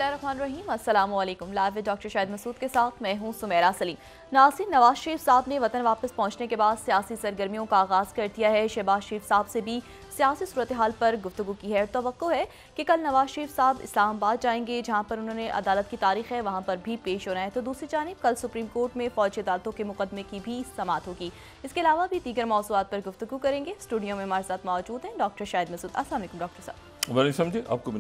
बिस्मिल्लाहिर्रहमानिर्रहीम। अस्सलामुअलैकुम। Live with doctor Shahid Masood के साथ मैं हूं सुमेरा सलीम। नाज़रीन, नवाज शरीफ साहब ने वतन वापस पहुंचने के बाद सियासी सरगर्मियों का आगाज़ कर दिया है। शहबाज शरीफ साहब से भी सियासी सूरत हाल पर गुफ्तगू की है। तवक्को है कि कल नवाज शरीफ साहब इस्लामाबाद जाएंगे, जहाँ पर उन्होंने अदालत की तारीख है वहाँ पर भी पेश होना है। तो दूसरी जानिब कल सुप्रीम कोर्ट में फौजी अदालतों के मुकदमे की भी समाअत होगी। इसके अलावा भी दीगर मौज़ूआत पर गुफ्तगू करेंगे। स्टूडियो में हमारे साथ मौजूद हैं डॉक्टर शाहिद मसूद। अस्सलाम वालेकुम डॉक्टर साहब। समझे आपको भी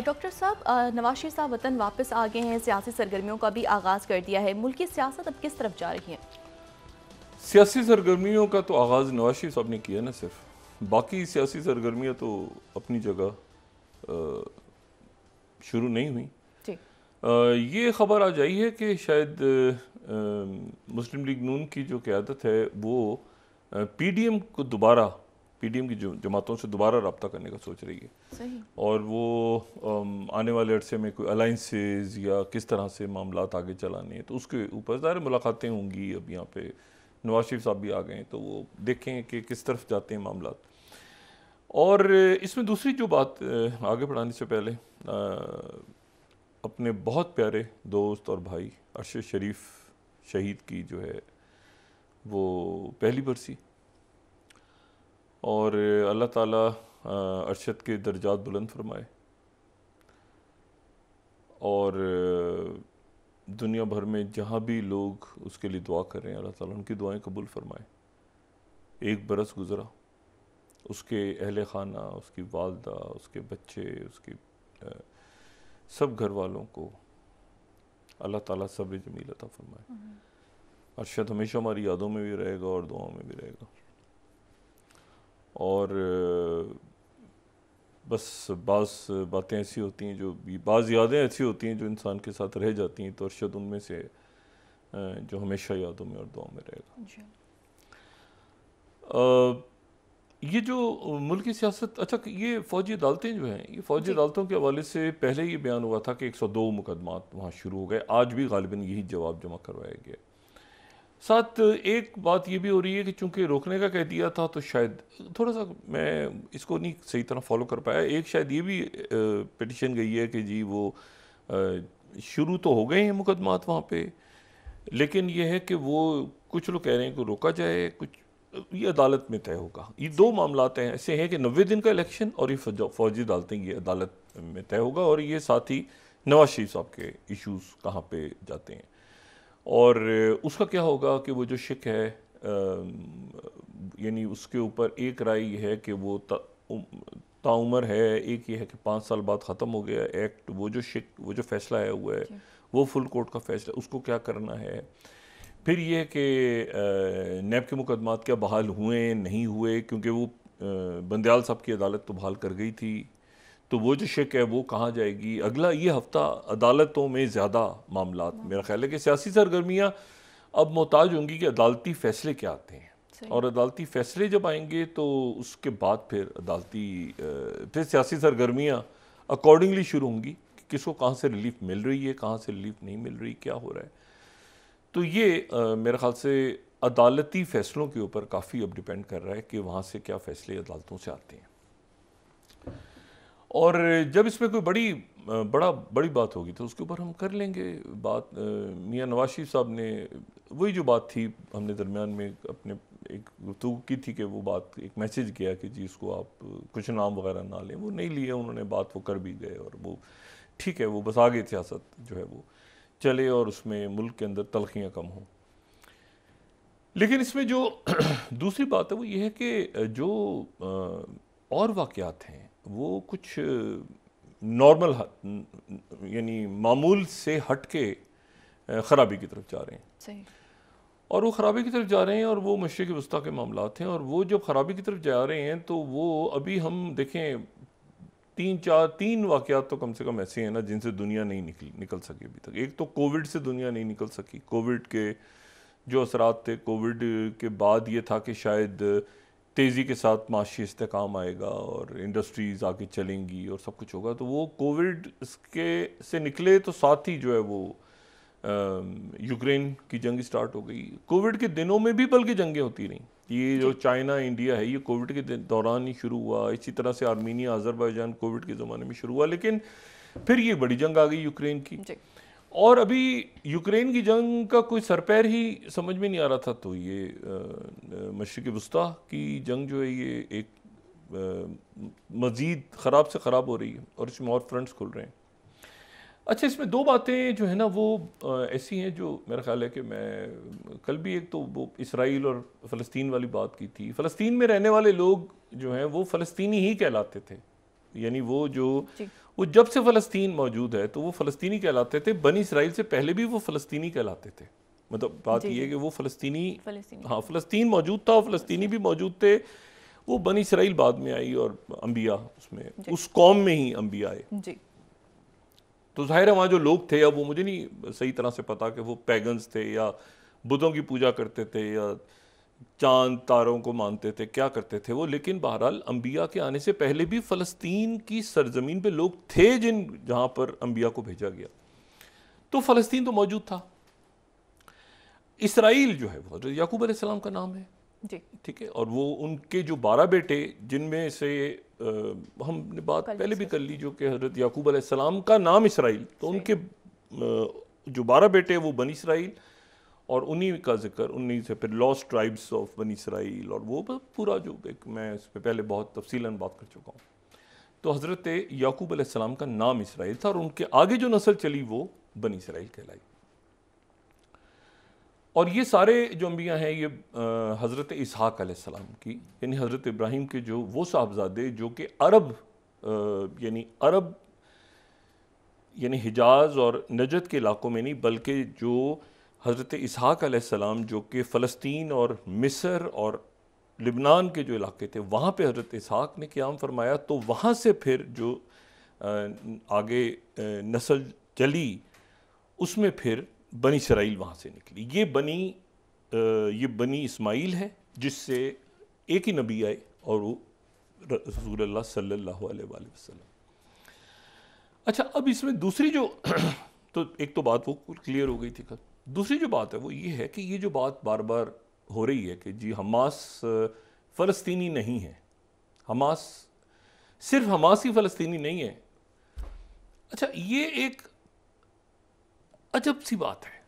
डॉक्टर साहब, नवाज शरीफ साहब वतन वापस आ गए हैं, सियासी सरगर्मियों का भी आगाज़ कर दिया है। मुल्क की सियासत अब किस तरफ जा रही है? सियासी सरगर्मियों का तो आगाज़ नवाज शरीफ साहब ने किया ना, सिर्फ बाकी सियासी सरगर्मियाँ तो अपनी जगह शुरू नहीं हुई। ये खबर आज आई है कि शायद मुस्लिम लीग नून की जो क़यादत है वो पीडीएम को दोबारा पीडीएम की जमातों से दोबारा रब्ता करने का सोच रही है। सही। और वो आने वाले अरसे में कोई अलाइंसेज या किस तरह से मामलात आगे चलाने हैं, तो उसके ऊपर ज़ाहिर मुलाकातें होंगी। अब यहाँ पे नवाज शरीफ साहब भी आ गए हैं, तो वो देखें कि किस तरफ जाते हैं मामलात। और इसमें दूसरी जो बात आगे बढ़ाने से पहले अपने बहुत प्यारे दोस्त और भाई अरशद शरीफ शहीद की जो है वो पहली बरसी, और अल्लाह ताला अरशद के दर्जात बुलंद फरमाए और दुनिया भर में जहाँ भी लोग उसके लिए दुआ कर रहे हैं अल्लाह ताला उनकी दुआएं कबूल फरमाए। एक बरस गुज़रा, उसके अहले खाना, उसकी वालदा, उसके बच्चे, उसकी सब घर वालों को अल्लाह ताला सब्र जमील अता फरमाए। अरशद हमेशा हमारी यादों में भी रहेगा और दुआओं में भी रहेगा। और बस बाज़ बातें ऐसी होती हैं, जो बाज़ यादें ऐसी होती हैं जो इंसान के साथ रह जाती हैं, तो अरशद उनमें से जो हमेशा यादों में और दुआओं में रहेगा। ये जो मुल्क की सियासत, अच्छा ये फ़ौजी अदालतें जो हैं, ये फ़ौजी अदालतों के हवाले से पहले ये बयान हुआ था कि 102 मुकदमात वहाँ शुरू हो गए। आज भी गालिबन यही जवाब जमा करवाया गया। साथ एक बात ये भी हो रही है कि चूंकि रोकने का कह दिया था, तो शायद थोड़ा सा मैं इसको नहीं सही तरह फॉलो कर पाया। एक शायद ये भी पिटिशन गई है कि जी वो शुरू तो हो गए हैं मुकदमात वहाँ पे, लेकिन ये है कि वो कुछ लोग कह रहे हैं कि रोका जाए, कुछ ये अदालत में तय होगा। ये दो मामलात हैं ऐसे हैं कि 90 दिन का इलेक्शन और ये फौजी अदालतें, ये अदालत में तय होगा। और ये साथ ही नवाज शरीफ साहब के इशूज़ कहाँ पे जाते हैं और उसका क्या होगा कि वो जो शिक है, यानी उसके ऊपर एक राय है कि वो ताउमर है, एक ये है कि 5 साल बाद ख़त्म हो गया एक्ट। वो जो शिक, वो जो फैसला आया हुआ है वो फुल कोर्ट का फैसला, उसको क्या करना है। फिर ये है कि नैब के मुकदमात क्या बहाल हुए नहीं हुए, क्योंकि वो बंदयाल साहब की अदालत तो बहाल कर गई थी, तो वो जो शिक है वो कहाँ जाएगी। अगला ये हफ्ता अदालतों में ज़्यादा मामलात, मेरा ख्याल है कि सियासी सरगर्मियाँ अब मोहताज होंगी कि अदालती फ़ैसले क्या आते हैं, और अदालती फ़ैसले जब आएंगे तो उसके बाद फिर सियासी सरगर्मियाँ अकॉर्डिंगली शुरू होंगी कि किसको कहाँ से रिलीफ मिल रही है, कहाँ से रिलीफ नहीं मिल रही, क्या हो रहा है। तो ये मेरे ख्याल से अदालती फ़ैसलों के ऊपर काफ़ी अब डिपेंड कर रहा है कि वहाँ से क्या फ़ैसले अदालतों से आते हैं। और जब इसमें कोई बड़ी बात होगी तो उसके ऊपर हम कर लेंगे बात। मियां नवाज शरीफ साहब ने वही जो बात थी, हमने दरमियान में अपने एक गुफ्तगू की थी कि वो बात, एक मैसेज किया कि जी इसको आप कुछ नाम वगैरह ना लें, वो नहीं लिए उन्होंने, बात वो कर भी गए और वो ठीक है, वो बस आगे सियासत जो है वो चले और उसमें मुल्क के अंदर तलखियाँ कम हों। लेकिन इसमें जो दूसरी बात है वो ये है कि जो और वाक़यात हैं वो कुछ नॉर्मल, यानी मामूल से हट के ख़राबी की तरफ जा रहे हैं। सही। और वो ख़राबी की तरफ जा रहे हैं और वो मशरिक़ वस्ता के मामलात हैं। और वो जब ख़राबी की तरफ जा रहे हैं तो वो अभी हम देखें 3 वाक़यात तो कम से कम ऐसे हैं ना जिनसे दुनिया नहीं निकल सकी अभी तक। एक तो कोविड से दुनिया नहीं निकल सकी। कोविड के जो असरात थे, कोविड के बाद ये था कि शायद तेज़ी के साथ माशी इस्तेकाम आएगा और इंडस्ट्रीज़ आगे चलेंगी और सब कुछ होगा। तो वो कोविड के से निकले तो साथ ही जो है वो यूक्रेन की जंग स्टार्ट हो गई। कोविड के दिनों में भी बल्कि जंगें होती रहीं। ये जो चाइना इंडिया है ये कोविड के दौरान ही शुरू हुआ। इसी तरह से आर्मीनिया अज़रबैजान कोविड के ज़माने में शुरू हुआ। लेकिन फिर ये बड़ी जंग आ गई यूक्रेन की, जी। और अभी यूक्रेन की जंग का कोई सरपैर ही समझ में नहीं आ रहा था, तो ये मशरिक़ वस्ता की जंग जो है ये एक मज़ीद ख़राब से ख़राब हो रही है और इसमें और फ्रंट्स खुल रहे हैं। अच्छा, इसमें दो बातें जो है ना वो ऐसी हैं जो मेरा ख्याल है कि मैं कल भी एक तो वो इसराइल और फ़लस्तीन वाली बात की थी। फ़लस्तीन में रहने वाले लोग जो हैं वो फ़लस्तीनी ही कहलाते थे, यानी वो जब से फ़लस्तीन मौजूद है तो वो फ़लस्तीनी कहलाते थे। बनी इसराइल से पहले भी वो फ़लस्तीनी कहलाते थे। मतलब बात ये है कि वो फ़लस्तीनी, हाँ, फ़लस्तीन मौजूद था और फ़लस्तीनी भी मौजूद थे। वो बनी इसराइल बाद में आई और अम्बिया उसमें उस कौम में ही अम्बिया आए। जी। तो ज़ाहिर है वहाँ जो लोग थे, अब वो मुझे नहीं सही तरह से पता कि वो पैगन्स थे या बुतों की पूजा करते थे या चांद तारों को मानते थे, क्या करते थे वो, लेकिन बहरहाल अम्बिया के आने से पहले भी फ़लस्तीन की सरजमीन पे लोग थे जहाँ पर अम्बिया को भेजा गया। तो फ़लस्तीन तो मौजूद था। इसराइल जो है वो हज़रत याकूब अलैहिस्सलाम का नाम है, ठीक है, और वो उनके जो 12 बेटे, जिनमें से हमने बात पहले भी कर ली, जो कि हज़रत याकूब अलैहिस्सलाम का नाम इसराइल, तो उनके जो 12 बेटे वो बनी इसराइल, और उन्हीं का जिक्र, उन्हीं से फिर लॉस्ट ट्राइब्स ऑफ बनी इसराइल, और वो पूरा जो एक, मैं इस पर पहले बहुत तफसीलन बात कर चुका हूँ। तो हज़रत याकूब अलैहिस्सलाम का नाम इसराइल था और उनके आगे जो नस्ल चली वो बनी इसराइल कहलाई। और ये सारे जो अंबिया हैं ये हज़रत इसहाक़ अलैहिस्सलाम की, यानी हज़रत इब्राहीम के जो वो साहबजादे जो कि अरब यानी हिजाज और नजद के इलाकों में नहीं, बल्कि जो हज़रत इसहाक़ अलैहिस्सलाम जो कि फ़लस्तीन और मिस्र और लिबनान के जो इलाके थे वहाँ पे हज़रत इसहाक़ ने क़याम फरमाया, तो वहाँ से फिर जो आगे नस्ल चली उसमें फिर बनी इसराइल वहाँ से निकली। ये बनी इस्माइल है जिससे एक ही नबी आए और वो रसूलुल्लाह सल्लल्लाहु अलैहि वसल्लम। अच्छा, अब इसमें दूसरी जो तो एक तो बात वो क्लियर हो गई थी कल। दूसरी जो बात है वो ये है कि ये जो बात बार बार हो रही है कि जी हमास फ़लस्तीनी नहीं है, हमास सिर्फ हमास ही फ़लस्तीनी नहीं है। अच्छा, ये एक अजब सी बात है।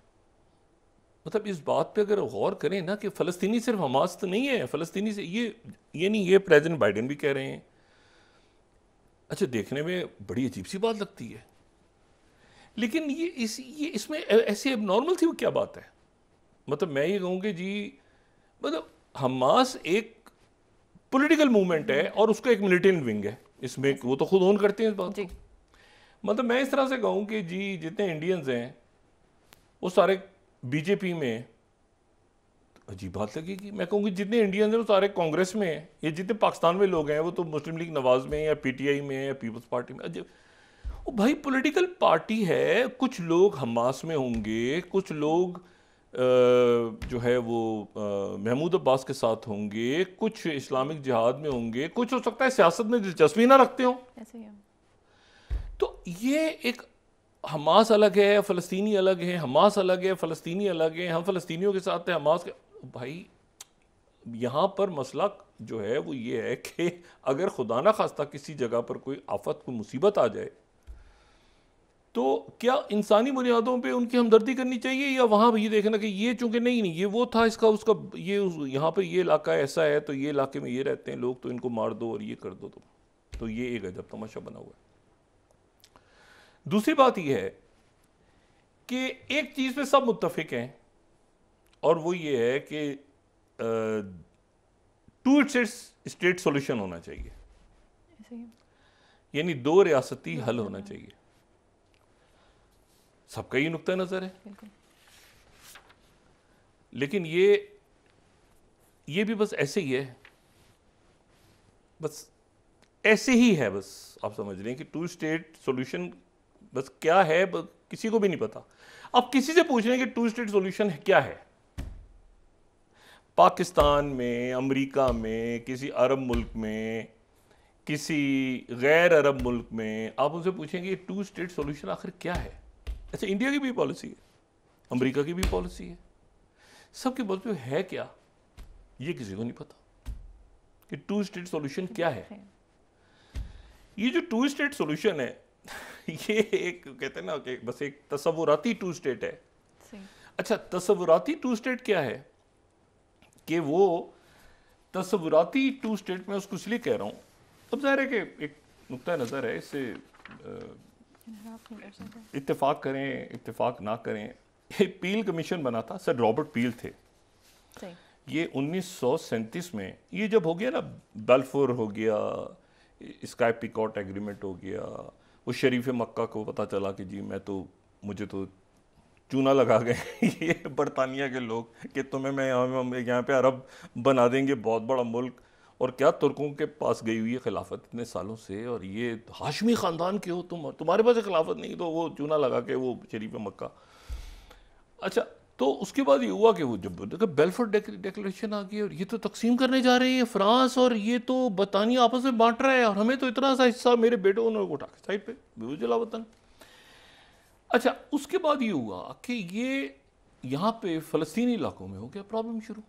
मतलब इस बात पे अगर गौर करें ना कि फ़लस्तीनी सिर्फ हमास तो नहीं है, फ़लस्तीनी से ये नहीं, ये प्रेसिडेंट बाइडेन भी कह रहे हैं। अच्छा, देखने में बड़ी अजीब सी बात लगती है, लेकिन ये इसमें ऐसी एबनॉर्मल सी क्या बात है। मतलब मैं ये कहूँ कि जी मतलब हमास एक पॉलिटिकल मूवमेंट है और उसका एक मिलिटेंट विंग है, इसमें वो तो खुद ओन करते हैं इस बात को। मतलब मैं इस तरह से कहूँ कि जी जितने इंडियंस हैं वो सारे बीजेपी में, अजीब बात लगेगी, मैं कहूँगी जितने इंडियंस हैं वो सारे कांग्रेस में हैं, ये जितने पाकिस्तान में लोग हैं वो तो मुस्लिम लीग नवाज में या पीटीआई में या पीपल्स पार्टी में। अजीब, वो भाई पॉलिटिकल पार्टी है, कुछ लोग हमास में होंगे, कुछ लोग जो है वो महमूद अब्बास के साथ होंगे, कुछ इस्लामिक जिहाद में होंगे, कुछ हो सकता है सियासत में दिलचस्पी ना रखते हों। तो ये एक हमास अलग है, फ़लस्तीनी अलग है, हमास अलग है, फ़लस्तीनी अलग है, हम फ़लस्तीनियों के साथ हैं, हमास के। भाई यहाँ पर मसला जो है वो ये है कि अगर खुदा ना खास्ता किसी जगह पर कोई आफत, कोई मुसीबत आ जाए तो क्या इंसानी बुनियादों पे उनकी हमदर्दी करनी चाहिए, या वहाँ ये देखना कि ये चूँकि नहीं ये वो था इसका उसका ये यहाँ पर ये इलाका ऐसा है तो ये इलाके में ये रहते हैं लोग, तो इनको मार दो और ये कर दो। तो ये एक अजब तमाशा बना हुआ है। दूसरी बात यह है कि एक चीज़ पे सब मुत्तफिक हैं और वो ये है कि टू स्टेट सॉल्यूशन होना चाहिए, यानी दो रियासती हल होना चाहिए। सबका ही नुक्ता नजर है, लेकिन ये भी बस ऐसे ही है, बस ऐसे ही है। बस आप समझ रहे हैं कि टू स्टेट सॉल्यूशन बस क्या है, बस किसी को भी नहीं पता। अब किसी से पूछ रहे हैं कि टू स्टेट सॉल्यूशन क्या है, पाकिस्तान में, अमेरिका में, किसी अरब मुल्क में, किसी गैर अरब मुल्क में, आप उनसे पूछेंगे टू स्टेट सॉल्यूशन आखिर क्या है। अच्छा, इंडिया की भी पॉलिसी है, अमेरिका की भी पॉलिसी है, सबके बोलते हुए है क्या, ये किसी को नहीं पता कि टू स्टेट सॉल्यूशन क्या है। ये जो टू स्टेट सॉल्यूशन है ये एक कहते हैं ना कि बस एक तसव्वुराती टू स्टेट है। सही। अच्छा, तसव्वुराती टू स्टेट क्या है कि वो तसव्वुराती टू स्टेट में उसको इसलिए कह रहा हूँ, अब ज़ाहिर है कि एक नुक्ता नज़र है, इससे इत्तेफाक करें इत्तेफाक ना करें। ये पील कमीशन बना था, सर रॉबर्ट पील थे। सही। ये 1937 में ये जब हो गया ना, बल्फोर हो गया, स्काई पिकॉट एग्रीमेंट हो गया, वो शरीफ मक्का को पता चला कि जी मुझे तो चूना लगा गए ये बरतानिया के लोग कि तुम्हें मैं यहाँ पे अरब बना देंगे, बहुत बड़ा मुल्क, और क्या तुर्कों के पास गई हुई है खिलाफत इतने सालों से, और ये हाशमी ख़ानदान के हो तुम, तुम्हारे पास खिलाफत नहीं, तो वो चूना लगा के वो शरीफ मक्का। अच्छा, तो उसके बाद ये हुआ कि वो जब बेलफोर डिक्लेरेशन आ गई, और ये तो तकसीम करने जा रहे हैं फ्रांस, और ये तो बरतानिया आपस में बांट रहा है, और हमें तो इतना सा हिस्सा, मेरे बेटों ने उठा के साइड पे बेवजह वतन। अच्छा, उसके बाद ये हुआ कि ये यहाँ पे फ़लस्तीनी इलाकों में हो गया प्रॉब्लम शुरू।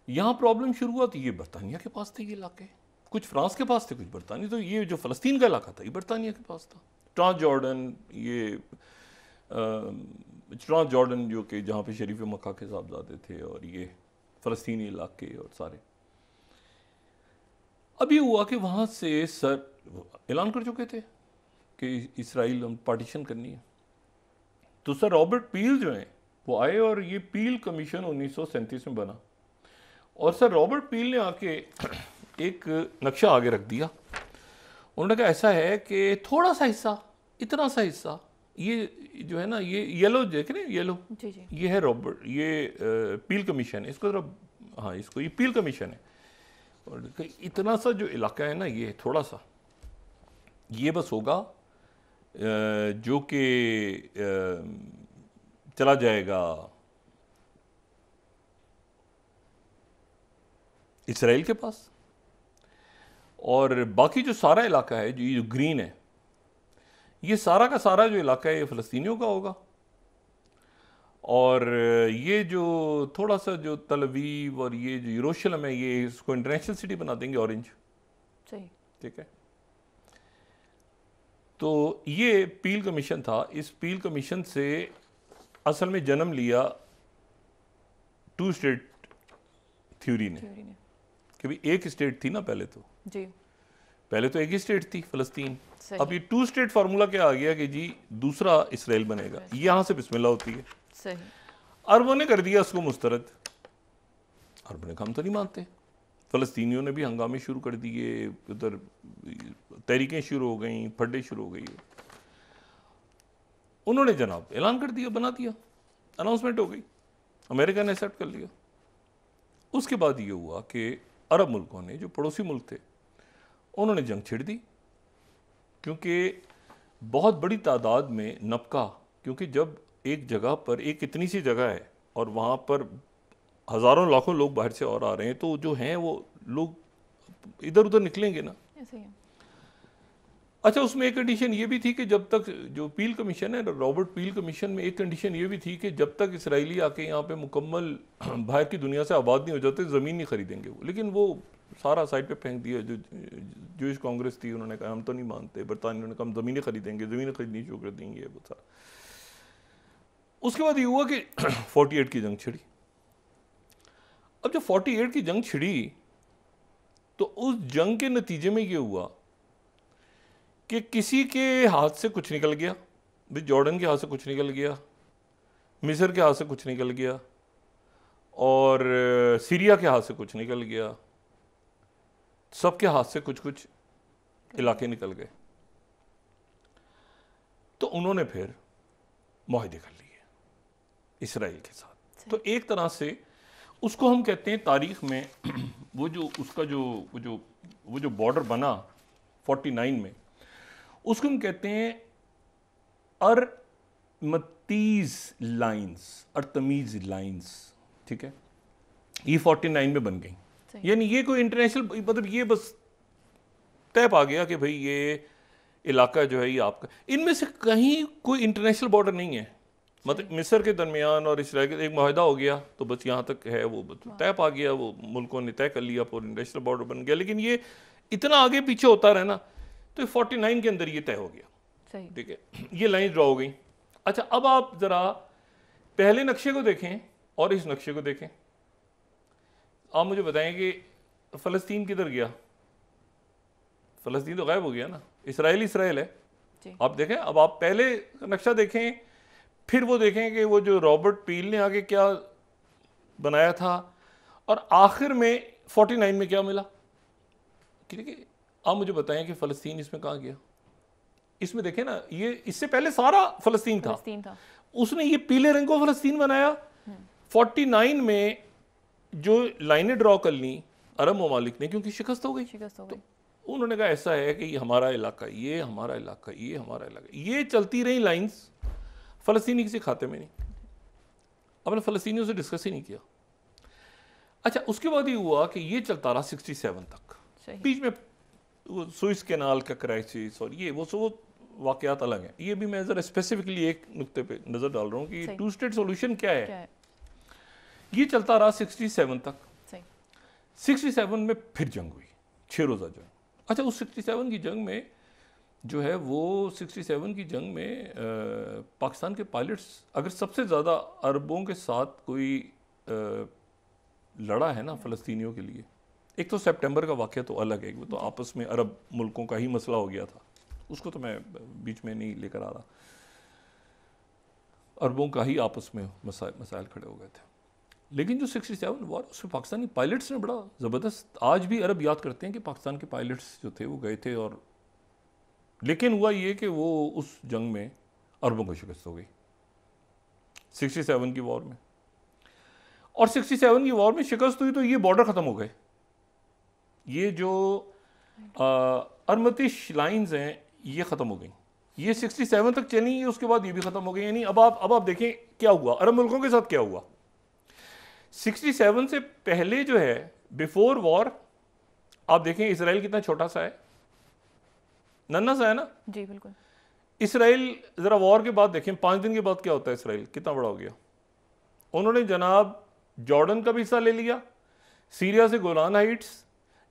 यहाँ प्रॉब्लम शुरू हुआ तो ये बरतानिया के पास थे ये इलाके, कुछ फ्रांस के पास थे, कुछ बरतानिया, तो ये जो फ़लस्तीन का इलाका था ये बरतानिया के पास था। ट्रांस जॉर्डन, ये ट्रांस जॉर्डन जो कि जहाँ पे शरीफ मक्का के साहबजादे थे, और ये फ़लस्तीनी इलाके और सारे। अब ये हुआ कि वहाँ से सर ऐलान कर चुके थे कि इसराइल हम पार्टीशन करनी है, तो सर रॉबर्ट पील जो हैं वो आए, और ये पील कमीशन 1937 में बना, और सर रॉबर्ट पील ने आके एक नक्शा आगे रख दिया। उन्होंने कहा ऐसा है कि थोड़ा सा हिस्सा, इतना सा हिस्सा, ये जो है ना, ये येलो देख रहे हैं, येलो जी जी। ये है रॉबर्ट, ये पील कमीशन है, इसको जरा, हाँ इसको, ये पील कमीशन है, और इतना सा जो इलाका है ना, ये थोड़ा सा, ये बस होगा जो कि चला जाएगा इसराइल के पास, और बाकी जो सारा इलाका है, जो ये जो ग्रीन है, ये सारा का सारा जो इलाका है ये फ़लस्तीनियों का होगा, और ये जो थोड़ा सा जो तल अवीव और ये जो यरूशलेम है, ये इसको इंटरनेशनल सिटी बना देंगे, ऑरेंज। सही। ठीक है, तो ये पील कमीशन था। इस पील कमीशन से असल में जन्म लिया टू स्टेट थ्योरी ने, कि भाई एक स्टेट थी ना पहले तो एक ही स्टेट थी फ़लस्तीन, अब ये टू स्टेट फार्मूला क्या आ गया कि जी दूसरा इसराइल बनेगा, यहाँ से बिस्मिल्लाह होती है। सही। अरबों ने कर दिया उसको मुस्तरद, अरब ने कहा हम तो नहीं मानते, फ़लस्तीनियों ने भी हंगामे शुरू कर दिए, उधर तहरीकें शुरू हो गई, फड्डे शुरू हो गई, उन्होंने जनाब ऐलान कर दिया, बना दिया, अनाउंसमेंट हो गई, अमेरिका ने एक्सेप्ट कर लिया। उसके बाद ये हुआ कि अरब मुल्कों ने, जो पड़ोसी मुल्क थे, उन्होंने जंग छिड़ दी, क्योंकि बहुत बड़ी तादाद में नबका, क्योंकि जब एक जगह पर, एक इतनी सी जगह है और वहाँ पर हज़ारों लाखों लोग बाहर से और आ रहे हैं, तो जो हैं वो लोग इधर उधर निकलेंगे ना। ऐसे ही है। अच्छा, उसमें एक कंडीशन ये भी थी कि जब तक जो पील कमीशन है, रॉबर्ट पील कमीशन में एक कंडीशन ये भी थी कि जब तक इसराइली आके यहाँ पे मुकम्मल बाहर की दुनिया से आबाद नहीं हो जाते, ज़मीन नहीं खरीदेंगे वो। लेकिन वो सारा साइड पे फेंक दिया। जो जूश कांग्रेस थी, उन्होंने कहा हम तो नहीं मानते, बरतानिया ने कहा हम ज़मीनें खरीदेंगे, ज़मीनें खरीदनी शुरू कर देंगे, वो सारा। उसके बाद ये हुआ कि 48 की जंग छिड़ी। अब जब 48 की जंग छिड़ी, तो उस जंग के नतीजे में ये हुआ कि किसी के हाथ से कुछ निकल गया, भाई जॉर्डन के हाथ से कुछ निकल गया, मिस्र के हाथ से कुछ निकल गया, और सीरिया के हाथ से कुछ निकल गया, सबके हाथ से कुछ कुछ इलाके निकल गए। तो उन्होंने फिर मुआहदे कर लिए इसराइल के साथ। तो एक तरह से उसको हम कहते हैं तारीख में वो जो उसका वो जो बॉर्डर बना 49 में, उसको हम कहते हैं अरतमीज़ लाइंस। ठीक है, ये 49 में बन गई। यानी ये कोई इंटरनेशनल, मतलब ये बस तय पा गया कि भाई ये इलाका जो है ये आपका। इनमें से कहीं कोई इंटरनेशनल बॉर्डर नहीं है, मतलब मिस्र के दरमियान और इसराइल के एक मुआहदा हो गया, तो बस यहाँ तक है, वो तय पा गया, वो मुल्कों ने तय कर लिया, पूरा इंटरनेशनल बॉर्डर बन गया। लेकिन ये इतना आगे पीछे होता रहा ना तो 49 के अंदर ये तय हो गया, सही, ठीक है, ये लाइन ड्रॉ हो गई। अच्छा, अब आप जरा पहले नक्शे को देखें और इस नक्शे को देखें। आप मुझे बताएं कि फ़लस्तीन किधर गया? फ़लस्तीन तो गायब हो गया ना, इसराइल इसराइल है। आप देखें, अब आप पहले नक्शा देखें, फिर वो देखें कि वो जो रॉबर्ट पील ने आगे क्या बनाया था, और आखिर में 49 में क्या मिला। ठीक है, आप मुझे बताएं कि फ़लस्तीन इसमें कहाँ गया? इसमें देखें ना, ये इससे पहले सारा फ़लस्तीन था। उसने ये पीले रंग को फ़लस्तीन बनाया। 49 में जो लाइनें ड्रॉ कर ली अरब ममालिक ने, क्योंकि शिकस्त हो गई, तो उन्होंने कहा ऐसा है कि ये हमारा इलाका, ये हमारा इलाका, ये हमारा इलाका, ये चलती रही लाइंस। फ़लस्तीनी किसी खाते में नहीं, अपने फ़लस्तीनियों से डिस्कस ही नहीं किया। अच्छा, उसके बाद ये हुआ कि ये चलता रहा 67 तक। बीच में वो सुइस कैनाल का क्राइसिस और ये वो वाक़यात अलग हैं। ये भी मैं ज़रा स्पेसिफिकली एक नुक्ते पे नज़र डाल रहा हूँ कि टू स्टेट सोल्यूशन क्या है। ये चलता रहा 67 तक। 67 में फिर जंग हुई, 6 रोज़ा जंग। अच्छा, उस 67 की जंग में जो है वो 67 की जंग में पाकिस्तान के पायलट्स, अगर सबसे ज़्यादा अरबों के साथ कोई लड़ा है ना फ़लस्तीनियों के लिए, एक तो सितंबर का वाक़या तो अलग है, वो तो आपस में अरब मुल्कों का ही मसला हो गया था, उसको तो मैं बीच में नहीं लेकर आ रहा। अरबों का ही आपस में मसाइल खड़े हो गए थे। लेकिन जो 67 वॉर, उसमें पाकिस्तानी पायलट्स ने बड़ा ज़बरदस्त, आज भी अरब याद करते हैं कि पाकिस्तान के पायलट्स जो थे वो गए थे, और लेकिन हुआ ये कि वो उस जंग में अरबों को शिकस्त हो गई 67 की वॉर में। और 67 की वॉर में शिकस्त हुई तो ये बॉर्डर ख़त्म हो गए। ये जो अरमतिश लाइंस हैं ये ख़त्म हो गई, ये 67 तक चली, उसके बाद ये भी ख़त्म हो गई। यानी अब आप देखें क्या हुआ अरब मुल्कों के साथ, क्या हुआ 67 से पहले जो है, बिफोर वॉर, आप देखें इसराइल कितना छोटा सा है, नन्हा सा है ना जी, बिल्कुल। इसराइल ज़रा वॉर के बाद देखें 5 दिन के बाद क्या होता है, इसराइल कितना बड़ा हो गया। उन्होंने जनाब जॉर्डन का भी हिस्सा ले लिया, सीरिया से गोलान हाइट्स,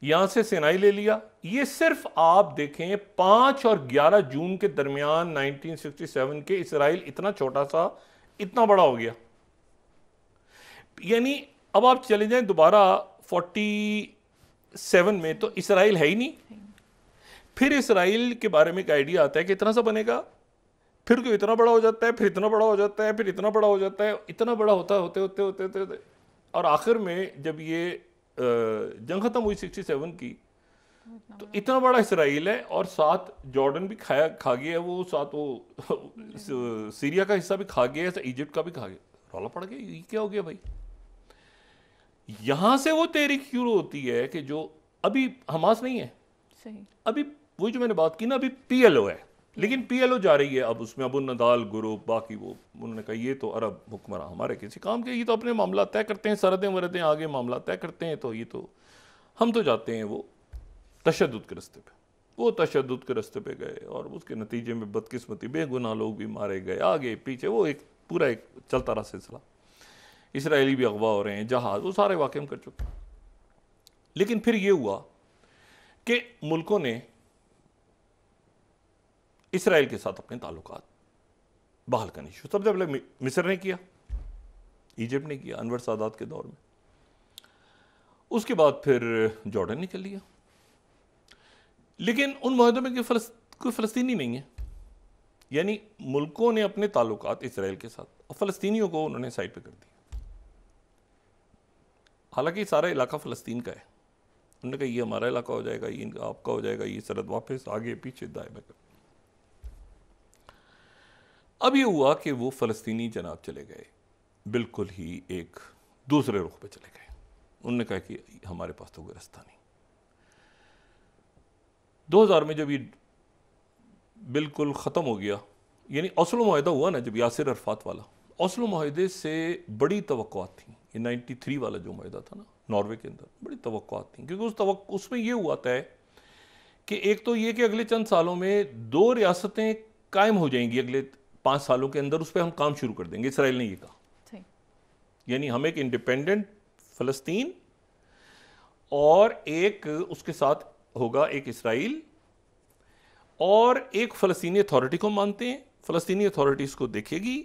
यहां से सिनाई ले लिया। ये सिर्फ आप देखें 5 और 11 जून के दरमियान 1967 के इसराइल इतना छोटा सा इतना बड़ा हो गया। यानी अब आप चले जाएं दोबारा 47 में, तो इसराइल है ही नहीं। फिर इसराइल के बारे में एक आइडिया आता है कि इतना सा बनेगा, फिर क्यों इतना बड़ा हो जाता है, फिर इतना बड़ा हो जाता है, फिर इतना बड़ा हो जाता है, इतना बड़ा होता होते होते होते होते, होते, और आखिर में जब ये जंग खत्म हुई 67 की, तो इतना बड़ा इसराइल है, और साथ जॉर्डन भी खा गया है वो, साथ वो सीरिया का हिस्सा भी खा गया है, इजिप्ट का भी खा गया। रौला पड़ गया, ये क्या हो गया भाई। यहां से वो तहरीक शुरू होती है कि जो अभी हमास नहीं है, सही, अभी वही जो मैंने बात की ना, अभी पीएलओ है, लेकिन पीएलओ जा रही है अब उसमें, अबू नदाल ग्रुप, बाकी वो, उन्होंने कहा ये तो अरब हुक्मरान हमारे किसी काम के, ये तो अपने मामला तय करते हैं, सरहदें वरदें आगे मामला तय करते हैं, तो ये तो हम तो जाते हैं वो तशद्दुद के रास्ते पे। वो तशद्दुद के रास्ते पे गए, और उसके नतीजे में बदकिस्मती बेगुनाह लोग भी मारे गए, आगे पीछे, वो एक पूरा एक चलता रहा सिलसिला। इसराइली भी अगवा हो रहे हैं, जहाज, वो सारे वाक़े हम कर चुके हैं। लेकिन फिर ये हुआ कि मुल्कों ने इसराइल के साथ अपने ताल्लुकात बहाल करनी शुरू। सबसे पहले मिस्र ने किया, इजिप्ट ने किया अनवर सादात के दौर में, उसके बाद फिर जॉर्डन ने कर लिया। लेकिन उन मुआहदों में कोई फ़लस्तीनी नहीं है, यानी मुल्कों ने अपने ताल्लुकात इसराइल के साथ, और फ़लस्तीनियों को उन्होंने साइड पे कर दिया। हालांकि सारा इलाका फ़लस्तीन का है, उन्होंने कहा ये हमारा इलाका हो जाएगा, ये आपका हो जाएगा, ये सरहद वापस आगे पीछे दाएं बाएं। अब ये हुआ कि वो फ़लस्तीनी जनाब चले गए, बिल्कुल ही एक दूसरे रुख पे चले गए। उन्होंने कहा कि हमारे पास तो कोई रास्ता नहीं। 2000 में जब ये बिल्कुल ख़त्म हो गया, यानी ओस्लो मुआहदा हुआ ना, जब यासिर अरफात वाला, ओस्लो मुआहदे से बड़ी तवक्कुआत थी। ये 93 वाला जो मुआहदा था ना नॉर्वे के अंदर, बड़ी तवक्कुआत थी, क्योंकि उसमें ये हुआ था कि एक तो ये कि अगले चंद सालों में 2 रियासतें कायम हो जाएंगी, अगले 5 सालों के अंदर उस पर हम काम शुरू कर देंगे। इसराइल ने ये कहा, यानी हम एक इंडिपेंडेंट फ़लस्तीन और एक उसके साथ होगा एक इसराइल, और एक फ़लस्तीनी अथॉरिटी को मानते हैं, फ़लस्तीनी अथॉरिटी इसको देखेगी,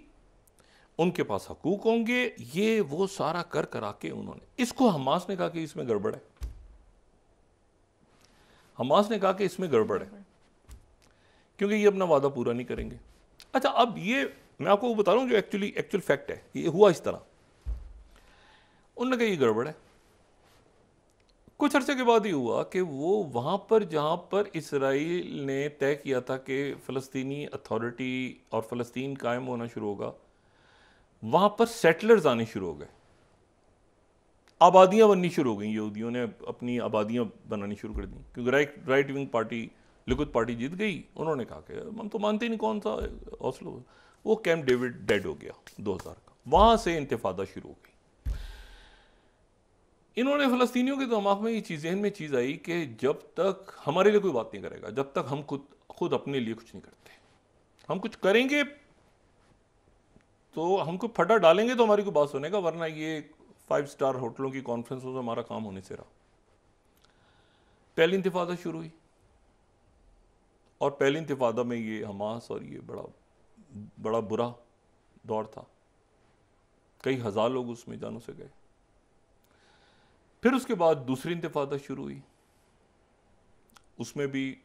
उनके पास हकूक होंगे, ये वो सारा कर करा के उन्होंने इसको, हमास ने कहा कि इसमें गड़बड़ है, हमास ने कहा कि इसमें गड़बड़ है क्योंकि ये अपना वादा पूरा नहीं करेंगे। अच्छा, अब ये मैं आपको बता रहा हूँ जो एक्चुअल फैक्ट है, ये हुआ इस तरह। उन्होंने कहा ये गड़बड़ है। कुछ अरसे के बाद ये हुआ कि वो वहाँ पर जहाँ पर इसराइल ने तय किया था कि फ़लस्तीनी अथॉरिटी और फ़लस्तीन कायम होना शुरू होगा, वहाँ पर सेटलर्स आने शुरू हो गए, आबादियाँ बननी शुरू हो गई। यहूदियों ने अपनी आबादियाँ बनानी शुरू कर दी क्योंकि right wing party, Likud party जीत गई। उन्होंने कहा कि हम तो मानते ही नहीं, कौन सा ओस्लो, वो कैंप डेविड डेड हो गया 2000 का, वहाँ से इंतिफादा शुरू हो गई। इन्होंने फ़लस्तीनियों के दिमाग में ये चीज़, जहन में चीज़ आई कि जब तक हमारे लिए कोई बात नहीं करेगा, जब तक हम खुद अपने लिए कुछ नहीं करते, हम कुछ करेंगे तो हमको फटा डालेंगे तो हमारी कोई बात सुनेगा, वरना ये 5 स्टार होटलों की कॉन्फ्रेंस से हमारा काम होने से रहा। पहली इंतिफादा शुरू हुई और पहली इंतिफादा में ये हमास और ये बड़ा बुरा दौर था, कई हज़ार लोग उसमें जानों से गए। फिर उसके बाद दूसरी इंतिफादा शुरू हुई, उसमें भी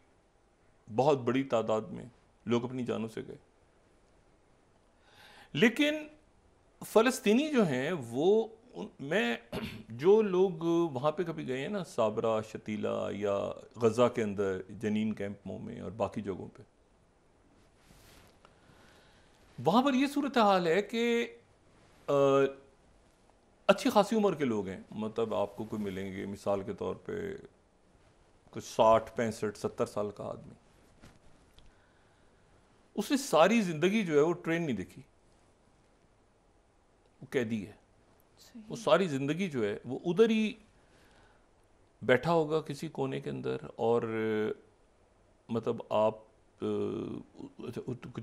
बहुत बड़ी तादाद में लोग अपनी जानों से गए। लेकिन फ़लस्तीनी जो हैं वो, मैं जो लोग वहाँ पे कभी गए हैं ना, साबरा, शतीला या गज़ा के अंदर जनीन कैंपों में और बाकी जगहों पे, वहाँ पर ये सूरत हाल है कि अच्छी खासी उम्र के लोग हैं, मतलब आपको कोई मिलेंगे मिसाल के तौर पे कुछ 60, 65, 70 साल का आदमी, उसने सारी ज़िंदगी जो है वो ट्रेन नहीं देखी, वो कैदी है, वो सारी ज़िंदगी जो है वो उधर ही बैठा होगा किसी कोने के अंदर। और मतलब आप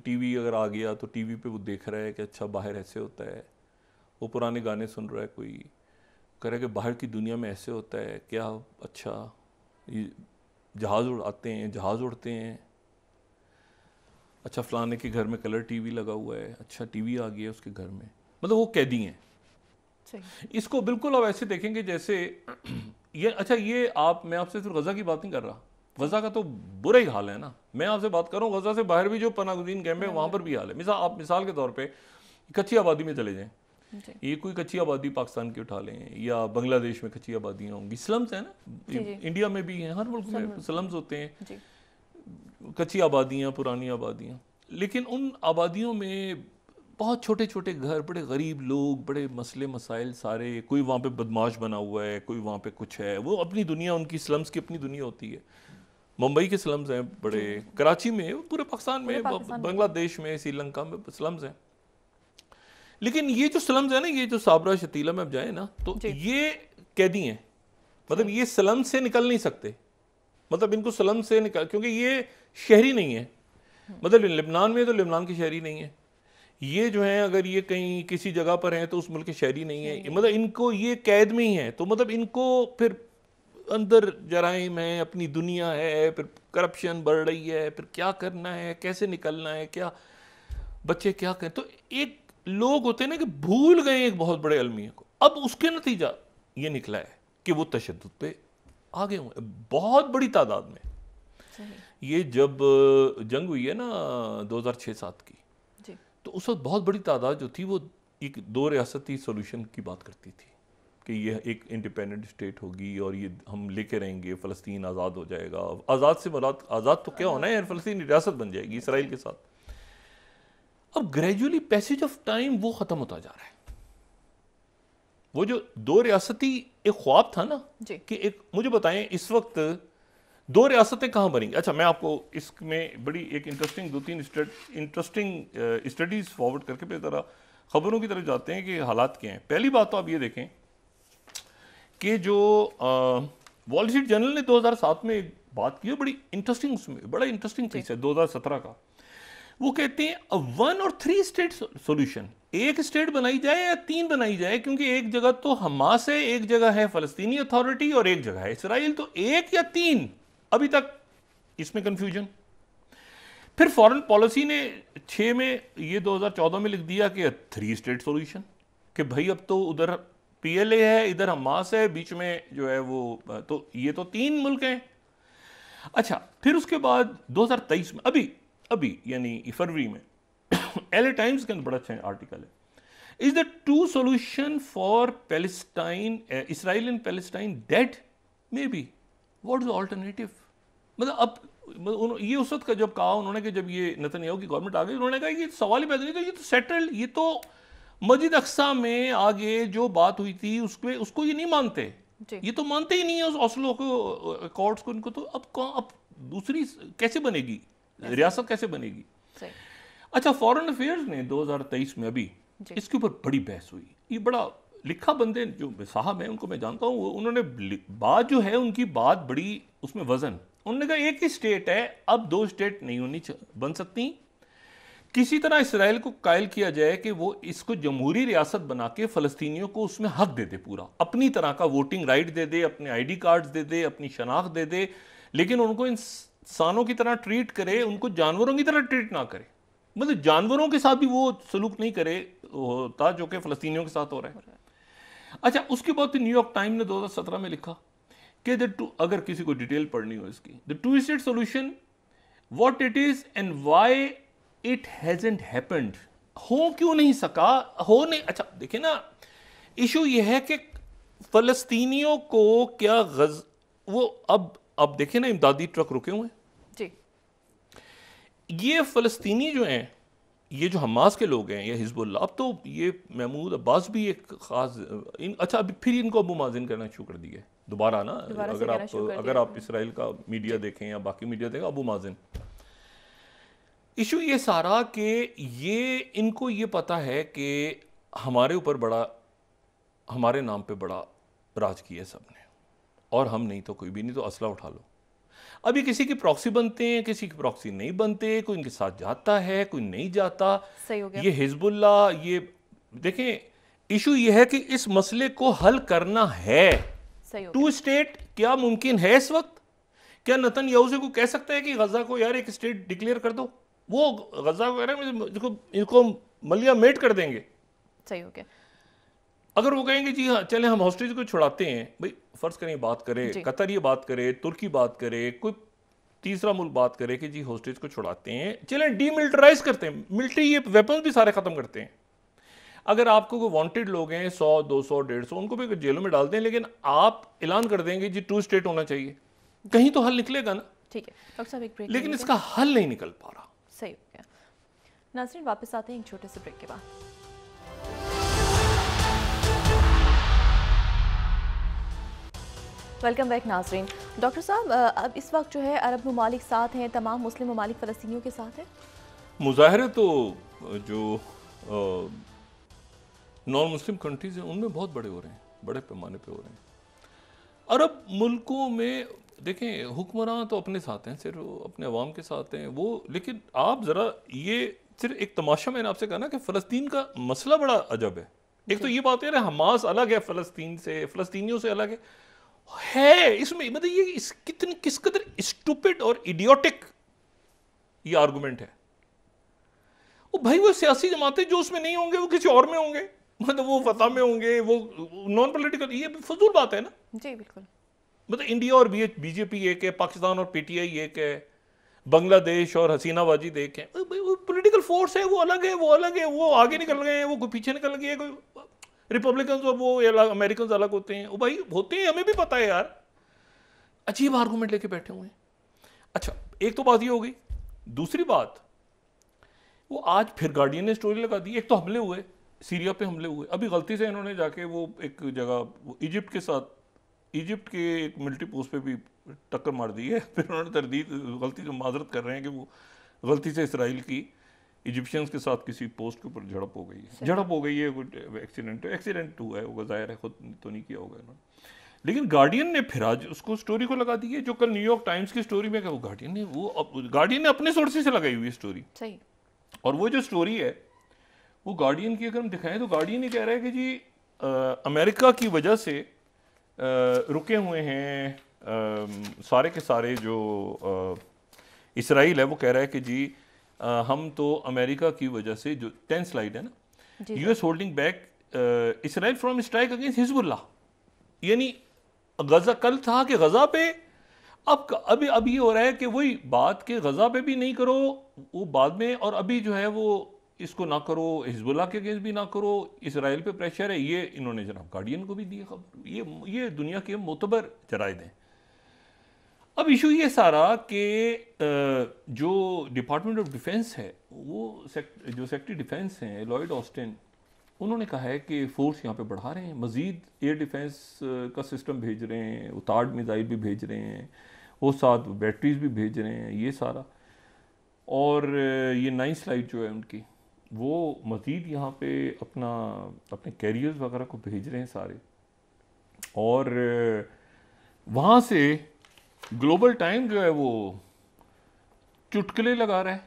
टीवी अगर आ गया तो टीवी पे वो देख रहा है कि अच्छा बाहर ऐसे होता है, वो पुराने गाने सुन रहा है, कोई कह रहा है कि बाहर की दुनिया में ऐसे होता है क्या, अच्छा ये जहाज़ उड़ाते हैं, जहाज़ उड़ते हैं, अच्छा फलाने के घर में कलर टीवी लगा हुआ है, अच्छा टीवी आ गया उसके घर में, मतलब वो कैदी हैं। इसको बिल्कुल आप ऐसे देखेंगे जैसे ये, अच्छा ये आप, मैं आपसे सिर्फ गज़ा की बात नहीं कर रहा, गज़ा का तो बुरा ही हाल है ना, मैं आपसे बात कर रहा हूँ गज़ा से बाहर भी जो पनागुज़ीन कैंप है वहाँ पर भी हाल है। आप मिसाल के तौर पर कच्ची आबादी में चले जाएँ, ये कोई कच्ची आबादी पाकिस्तान की उठा लें या बांग्लादेश में कच्ची आबादियाँ होंगी, स्लम्स है ना, इंडिया में भी हैं, हर मुल्क में स्लम्स होते हैं, कच्ची आबादियाँ, पुरानी आबादियाँ। लेकिन उन आबादियों में बहुत छोटे छोटे घर, बड़े गरीब लोग, बड़े मसले मसाइल सारे, कोई वहाँ पे बदमाश बना हुआ है, कोई वहाँ पे कुछ है, वो अपनी दुनिया, उनकी स्लम्स की अपनी दुनिया होती है। मुंबई के स्लम्स हैं बड़े, कराची में, पूरे पाकिस्तान में, बांग्लादेश में, श्रीलंका में स्लम्स हैं। लेकिन ये जो स्लम्स है ना, ये जो साबरा शतीला में अब जाए ना, तो ये कैदी हैं, मतलब ये स्लम से निकल नहीं सकते, मतलब इनको स्लम से निकल, क्योंकि ये शहरी नहीं है, मतलब लेबनान में तो लेबनान के शहरी नहीं है, ये जो है अगर ये कहीं किसी जगह पर हैं तो उस मुल्क के शहरी नहीं है, मतलब इनको ये कैद में ही है, तो मतलब इनको फिर अंदर जराइम है, अपनी दुनिया है, फिर करप्शन बढ़ रही है, फिर क्या करना है, कैसे निकलना है, क्या बच्चे क्या करें, तो एक लोग होते हैं ना कि भूल गए एक बहुत बड़े अलमिया को। अब उसके नतीजा ये निकला है कि वो तशद्दुद पे आ गए हुए बहुत बड़ी तादाद में। ये जब जंग हुई है ना 2006-07 की, तो उस वक्त बहुत बड़ी तादाद जो थी वो एक 2 रियासती सोल्यूशन की बात करती थी कि ये एक इंडिपेंडेंट स्टेट होगी और ये हम लेके रहेंगे, फ़लस्तीन आज़ाद हो जाएगा। आज़ाद से मुराद, आज़ाद तो क्या होना है यार, फ़लस्तीन रियासत बन जाएगी इसराइल के साथ। अब ग्रेजुअली पैसेज ऑफ टाइम वो ख़त्म होता जा रहा है। वो जो 2 रियासती एक ख्वाब था ना कि एक, मुझे बताएं इस वक्त 2 रियासतें कहाँ बनेंगी। अच्छा, मैं आपको इसमें बड़ी एक इंटरेस्टिंग 2-3 इंटरेस्टिंग स्टडीज़ फॉरवर्ड करके फिर ज़रा ख़बरों की तरफ जाते हैं कि हालात क्या हैं। पहली बात तो आप ये देखें कि जो वॉल स्ट्रीट जर्नल ने 2007 में एक बात की है, बड़ी इंटरेस्टिंग, उसमें बड़ा इंटरेस्टिंग चीज़ है 2017 का। वो कहते हैं 1 और 3 स्टेट सोल्यूशन, एक स्टेट बनाई जाए या 3 बनाई जाए, क्योंकि एक जगह तो हमास है, एक जगह है फ़लस्तीनी अथॉरिटी और एक जगह है इसराइल, तो 1 या 3, अभी तक इसमें कंफ्यूजन। फिर फॉरेन पॉलिसी ने 6 में ये 2014 में लिख दिया कि 3 स्टेट सॉल्यूशन, कि भाई अब तो उधर पीएलए है, इधर हमास है, बीच में जो है वो, तो ये तो 3 मुल्क हैं। अच्छा, फिर उसके बाद 2023 में अभी यानी फरवरी में एलए टाइम्स के अंदर बड़ा अच्छा आर्टिकल है, is the 2 solution for Palestine, Israel and Palestine dead, may be what is alternative. मतलब अब ये उस वक्त का जब कहा उन्होंने कि जब ये नेतन्याहू की गवर्नमेंट आ गई, उन्होंने कहा कि सवाल ही पैदा नहीं था, ये तो सेटल्ड, ये तो मस्जिद अक्सा में आगे जो बात हुई थी उसको ये नहीं मानते, ये तो मानते ही नहीं है उस ओस्लो को, अकॉर्ड्स को, इनको तो अब दूसरी कैसे बनेगी, रियासत कैसे बनेगी। अच्छा, फॉरेन अफेयर्स ने 2023 में अभी इसके ऊपर बड़ी बहस हुई, ये बड़ा लिखा बंदे जो साहब हैं उनको मैं जानता हूँ, उन्होंने बात जो है उनकी बात बड़ी उसमें वजन, उन्होंने कहा एक ही स्टेट है, अब 2 स्टेट नहीं होनी बन सकती, किसी तरह इसराइल को कायल किया जाए कि वो इसको जमहूरी रियासत बना के फ़लस्तीनियों को उसमें हक दे दे, पूरा अपनी तरह का वोटिंग राइट दे दे, अपने आईडी कार्ड्स दे दे, अपनी शनाख्त दे दे, लेकिन उनको इंसानों की तरह ट्रीट करे, उनको जानवरों की तरह ट्रीट ना करे, मतलब जानवरों के साथ भी वो सलूक नहीं करे होता जो कि फ़लस्तीनियों के साथ हो रहा है। अच्छा, उसके बाद फिर न्यूयॉर्क टाइम ने 2017 में लिखा कि अगर किसी को डिटेल पढ़नी हो इसकी, the 2 state solution, what it is and why it hasn't happened, हो क्यों नहीं सका, हो नहीं। अच्छा देखिए ना, इशू ये है कि फलस्तीनियों को क्या वो अब देखिए ना, इमदादी ट्रक रुके हुए हैं जी, ये फलस्तीनी जो हैं, ये जो हमास के लोग हैं या हिजबुल्लाह, अब तो ये महमूद अब्बास भी एक खास अच्छा अभी फिर इनको अबू माजिन करना शुरू कर दिया दोबारा ना, अगर आप इसराइल का मीडिया देखें या बाकी मीडिया देखें, अबू माजिन। इशू ये सारा कि ये इनको ये पता है कि हमारे ऊपर बड़ा, हमारे नाम पे बड़ा राज किया सबने, और हम नहीं तो कोई भी नहीं, तो असला उठा लो। अभी किसी की प्रॉक्सी बनते हैं, किसी की प्रॉक्सी नहीं बनते, कोई इनके साथ जाता है, कोई नहीं जाता। सही हो गया। ये हिजबुल्लाह, ये देखें, इशू ये है कि इस मसले को हल करना है। 2 स्टेट क्या मुमकिन है इस वक्त? क्या नेतन्याहू से कोई कह सकता है कि गजा को यार एक स्टेट डिक्लेयर कर दो? वो गजा को कह रहे हैं इनको मलिया मेट कर देंगे। सही हो गया। अगर वो कहेंगे जी हाँ चले हम हॉस्टेज को छुड़ाते हैं, भाई फर्ज करें बात करे, कतर ये बात करे, तुर्की बात करे, कोई तीसरा मुल्क बात करे कि जी हॉस्टेज को छुड़ाते हैं, चले डीमिलिटराइज करते हैं, मिलिट्री ये वेपन्स भी सारे खत्म करते हैं। अगर आपको कोई वांटेड लोग हैं 100, 200, 150, उनको भी जेलों में डालते हैं, लेकिन आप ऐलान कर देंगे जी 2 स्टेट होना चाहिए, कहीं तो हल निकलेगा ना। ठीक है डॉक्टर साहब, एक ब्रेक, लेकिन इसका हल नहीं निकल पा रहा। सही हो गया। नाज़रीन वापस आते हैं एक छोटे से ब्रेक के बाद। वेलकम बैक नाज़रीन। डॉक्टर साहब, अब इस वक्त जो है अरब ममालिक साथ हैं, तमाम मुस्लिम ममालिक फ़लस्तीनियों के साथ हैं। मुज़ाहरे तो जो नॉन मुस्लिम कंट्रीज़ हैं उनमें बहुत बड़े हो रहे हैं, बड़े पैमाने पे हो रहे हैं। अरब मुल्कों में देखें हुक्मरान तो अपने साथ हैं, सिर्फ अपने अवाम के साथ हैं वो, लेकिन आप ज़रा ये सिर्फ एक तमाशा मैंने आपसे कहा ना कि फ़लस्तीन का मसला बड़ा अजब है। एक तो ये बात है हमास अलग है फ़लस्तीन से, फ़लस्तीनियों से अलग है इसमें, मतलब ये किस कदर स्टूपिड और इडियोटिक ये आर्गुमेंट है। वो भाई वो सियासी जमातें जो उसमें नहीं होंगे वो किसी और में होंगे, मतलब वो फतह में होंगे, वो नॉन पॉलिटिकल, ये फजूल बात है ना। जी बिल्कुल। मतलब इंडिया और बीजेपी एक है, पाकिस्तान और पीटीआई एक है, बांग्लादेश और हसीना वाजिद एक है, वो पॉलिटिकल फोर्स है, वो अलग है, वो अलग है, वो आगे निकल गए हैं, वो कोई पीछे निकल गए, कोई रिपब्लिकन और वो अमेरिकन अलग होते हैं, वो भाई होते हैं, हमें भी पता है यार। अजीब आर्गूमेंट लेके बैठे हुए हैं। अच्छा एक तो बात ये हो गई, दूसरी बात वो आज फिर गार्डियन ने स्टोरी लगा दी, एक तो हमले हुए, सीरिया पे हमले हुए, अभी गलती से इन्होंने जाके वो एक जगह इजिप्ट के साथ, इजिप्ट के एक मिलिट्री पोस्ट पे भी टक्कर मार दी है, फिर उन्होंने तरदीद गलती से माजरत कर रहे हैं कि वो गलती से इसराइल की इजिप्शियंस के साथ किसी पोस्ट के ऊपर झड़प हो गई है, झड़प हो गई है, कोई एक्सीडेंट हुआ है, वो ज़ाहिर है खुद तो नहीं किया होगा इन्होंने। लेकिन गार्डियन ने फिर आज उसको स्टोरी को लगा दी है, जो कल न्यूयॉर्क टाइम्स की स्टोरी में, वो गार्डियन ने अपने सोर्सेज से लगाई हुई है स्टोरी। सही। और वो जो स्टोरी है वो गार्डियन की अगर हम दिखाएं तो गार्डियन ये कह रहा है कि जी अमेरिका की वजह से रुके हुए हैं सारे के सारे जो इसराइल है, वो कह रहा है कि जी हम तो अमेरिका की वजह से, जो 10 स्लाइड है ना, US holding back Israel from strike against Hezbollah, यानी गजा कल था कि गजा पे, अब ये हो रहा है कि वही बात के गजा पे भी नहीं करो, वो बाद में, और अभी जो है वो इसको ना करो, हिजबुल्लाह के अगेंस्ट भी ना करो, इसराइल पे प्रेशर है। ये इन्होंने जनाब गार्डियन को भी दी खबर। ये दुनिया के मोतबर जराइद हैं। अब इशू ये सारा कि जो डिपार्टमेंट ऑफ डिफेंस है, वो जो सेक्रेटरी डिफेंस हैं लॉयड ऑस्टिन, उन्होंने कहा है कि फोर्स यहाँ पे बढ़ा रहे हैं, मजीद एयर डिफेंस का सिस्टम भेज रहे हैं, उतार्ड मिसाइल भी भेज रहे हैं, वो साथ बैटरीज भी भेज रहे हैं, ये सारा। और ये 9 स्लाइड जो है उनकी, वो मजीद यहाँ पे अपने कैरियर्स वगैरह को भेज रहे हैं सारे। और वहाँ से ग्लोबल टाइम जो है वो चुटकुले लगा रहा है।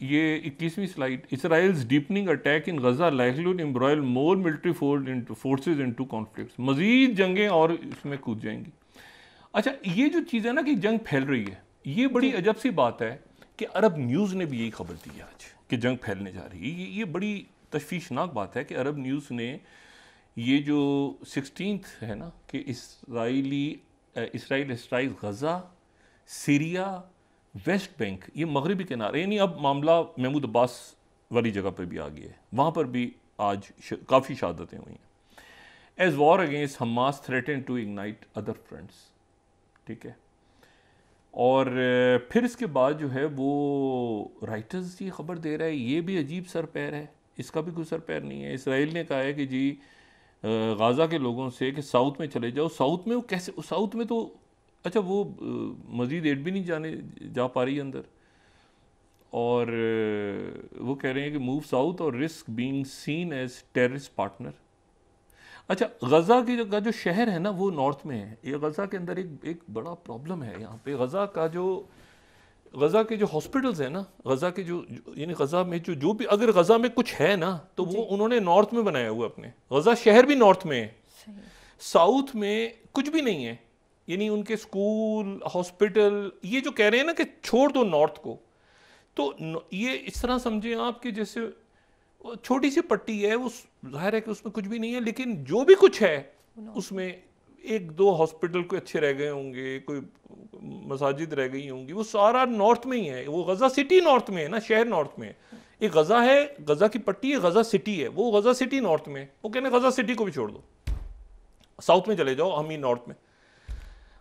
ये 21वीं slide, Israel's deepening attack in Gaza likely embroil more military forces into conflicts, मजीद जंगें और इसमें कूद जाएंगी। अच्छा, ये जो चीज़ है ना कि जंग फैल रही है, ये बड़ी अजब सी बात है कि अरब न्यूज़ ने भी यही खबर दी है आज कि जंग फैलने जा रही है। ये बड़ी तशवीशनाक बात है कि अरब न्यूज़ ने ये जो 16th है ना कि इसराइल स्ट्राइक गजा, सीरिया, वेस्ट बैंक, ये मगरबी किनारे, यानी अब मामला महमूद अब्बास वाली जगह पर भी आ गया है, वहाँ पर भी आज काफ़ी शहादतें हुई हैं। As war against Hamas threaten to ignite other fronts, ठीक है। और फिर इसके बाद जो है वो राइटर्स ये खबर दे रहा है, ये भी अजीब सर पैर है, इसका भी कोई सर पैर नहीं है। इसराइल ने कहा है कि जी गाज़ा के लोगों से कि साउथ में चले जाओ। साउथ में वो कैसे, साउथ में तो अच्छा वो मज़ीद एड भी नहीं जा पा रही अंदर, और वो कह रहे हैं कि मूव साउथ और risk being seen as terrorist partner. अच्छा, गज़ा की का जो शहर है ना वो नॉर्थ में है। ये गज़ा के अंदर एक बड़ा प्रॉब्लम है यहाँ पे। गज़ा के जो हॉस्पिटल्स हैं ना, गज़ा के जो यानी गज़ा में जो भी, अगर गज़ा में कुछ है ना तो वो उन्होंने नॉर्थ में बनाया हुआ अपने। गज़ा शहर भी नॉर्थ में है, साउथ में कुछ भी नहीं है। यानी उनके स्कूल, हॉस्पिटल, ये जो कह रहे हैं ना कि छोड़ दो नॉर्थ को, तो ये इस तरह समझें आप कि जैसे छोटी सी पट्टी है, वो जाहिर है कि उसमें कुछ भी नहीं है, लेकिन जो भी कुछ है उसमें 1-2 हॉस्पिटल कोई अच्छे रह गए होंगे, कोई मसाजिद रह गई होंगी, वो सारा नॉर्थ में ही है। वो गज़ा सिटी नॉर्थ में है ना, शहर नॉर्थ में है। एक गज़ा है, गज़ा की पट्टी है, गज़ा सिटी है, वो गज़ा सिटी नॉर्थ में। वो कहने गज़ा सिटी को भी छोड़ दो, साउथ में चले जाओ, हम ही नॉर्थ में।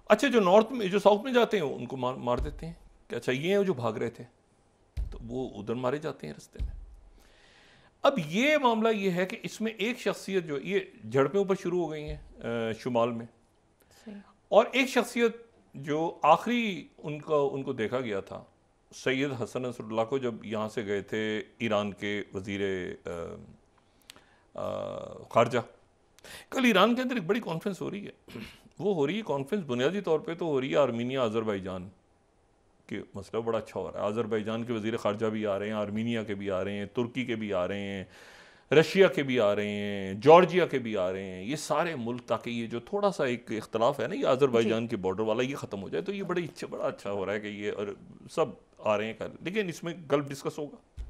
अच्छा, जो नॉर्थ में, जो साउथ में जाते हैं उनको मार देते हैं कि अच्छा ये हैं जो भाग रहे थे, तो वो उधर मारे जाते हैं रास्ते में। अब ये मामला ये है कि इसमें एक शख्सियत जो, ये झड़पें ऊपर शुरू हो गई हैं शुमाल में, और एक शख्सियत जो आखिरी उनको देखा गया था, सैयद हसन नसरुल्लाह को, जब यहाँ से गए थे ईरान के वज़ीर ख़ारजा। कल ईरान के अंदर एक बड़ी कॉन्फ्रेंस हो रही है। वो हो रही है कॉन्फ्रेंस बुनियादी तौर पे तो हो रही है आर्मीनिया अज़रबैजान के मसला बड़ा अच्छा हो रहा है। अज़रबैजान के वज़ीर ख़ारजा भी आ रहे हैं, आर्मीनिया के भी आ रहे हैं, तुर्की के भी आ रहे हैं, रशिया के भी आ रहे हैं, जॉर्जिया के भी आ रहे हैं। ये सारे मुल्क, ताकि ये जो थोड़ा सा एक इख्तलाफ है ना, ये अज़रबैजान के बॉर्डर वाला, ये ख़त्म हो जाए, तो ये बड़ा अच्छा हो रहा है कि ये और सब आ रहे हैं कल। लेकिन इसमें गल्फ़ डिस्कस होगा,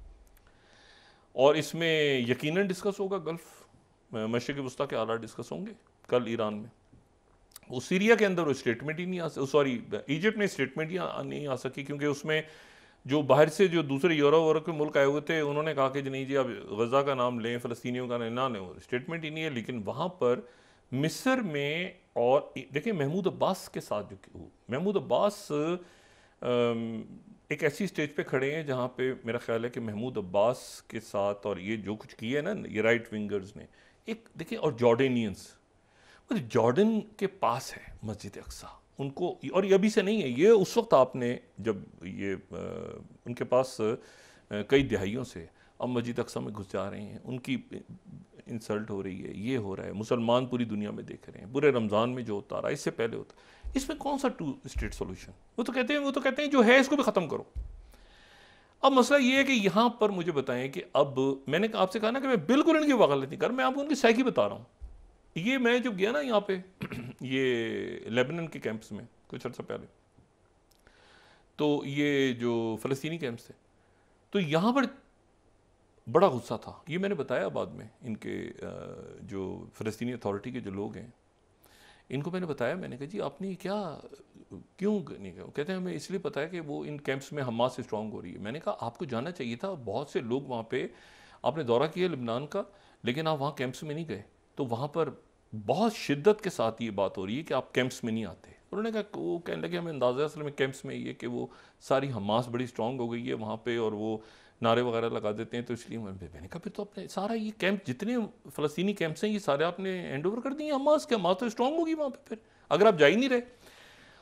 और इसमें यकीनन डिस्कस होगा गल्फ़ मशरिक़ वस्ता के आला डिस्कस होंगे कल ईरान में। वो सीरिया के अंदर वो स्टेटमेंट ही नहीं सॉरी इजिप्ट में स्टेटमेंट ही नहीं आ सकी, क्योंकि उसमें जो बाहर से जो दूसरे यूरोप के मुल्क आए हुए थे, उन्होंने कहा कि नहीं जी अब गज़ा का नाम लें, फ़लस्तीनियों का ना लें, स्टेटमेंट ही नहीं है। लेकिन वहाँ पर मिस्र में, और देखिए महमूद अब्बास के साथ जो महमूद अब्बास एक ऐसी स्टेज पे खड़े हैं जहाँ पे मेरा ख्याल है कि महमूद अब्बास के साथ, और ये जो कुछ किया है ना ये राइट विंगर्स ने, एक देखिए, और जॉर्डेनियंस, जॉर्डन के पास है मस्जिद अक्सा उनको, और ये अभी से नहीं है, ये उस वक्त आपने जब ये उनके पास कई दिहाइयों से अब मस्जिद अक्सा में घुस जा रहे हैं, उनकी इंसल्ट हो रही है, ये हो रहा है, मुसलमान पूरी दुनिया में देख रहे हैं, पूरे रमज़ान में जो होता रहा, इससे पहले होता, इसमें कौन सा 2 स्टेट सोल्यूशन? वो तो कहते हैं जो है इसको भी ख़त्म करो। अब मसला ये है कि यहाँ पर मुझे बताएं कि अब मैंने आपसे कहा ना कि मैं बिल्कुल इनकी वकालत नहीं कर, मैं आपको उनकी साइकी बता रहा हूँ। ये मैं जब गया ना यहाँ पे ये लेबनान के कैंप्स में कुछ अर्सा पहले, तो ये जो फ़लस्तीनी कैंप्स थे, तो यहाँ पर बड़ा गुस्सा था, ये मैंने बताया बाद में, इनके जो फ़लस्तीनी अथॉरिटी के जो लोग हैं इनको मैंने बताया, मैंने कहा जी आपने क्या क्यों नहीं किया? कहते हैं हमें इसलिए पता है कि वो इन कैंप्स में हमास से स्ट्रांग हो रही है। मैंने कहा आपको जाना चाहिए था, बहुत से लोग वहाँ पे, आपने दौरा किया लिबनान का, लेकिन आप वहाँ कैंप्स में नहीं गए, तो वहाँ पर बहुत शिद्दत के साथ ये बात हो रही है कि आप कैंप्स में नहीं आते। उन्होंने कहा, वो कहने लगे हमें अंदाज़ा असल में कैंप्स में ये कि वो सारी हमास बड़ी स्ट्रांग हो गई है वहाँ पे और वो नारे वगैरह लगा देते हैं, तो इसलिए मैंने कहा फिर तो अपने सारा ये कैंप जितने फ़लस्तीनी कैंप्स हैं ये सारे आपने हैंड ओवर कर दिए हमास के, हमास तो स्ट्रांग होगी वहाँ पे फिर अगर आप जा ही नहीं रहे।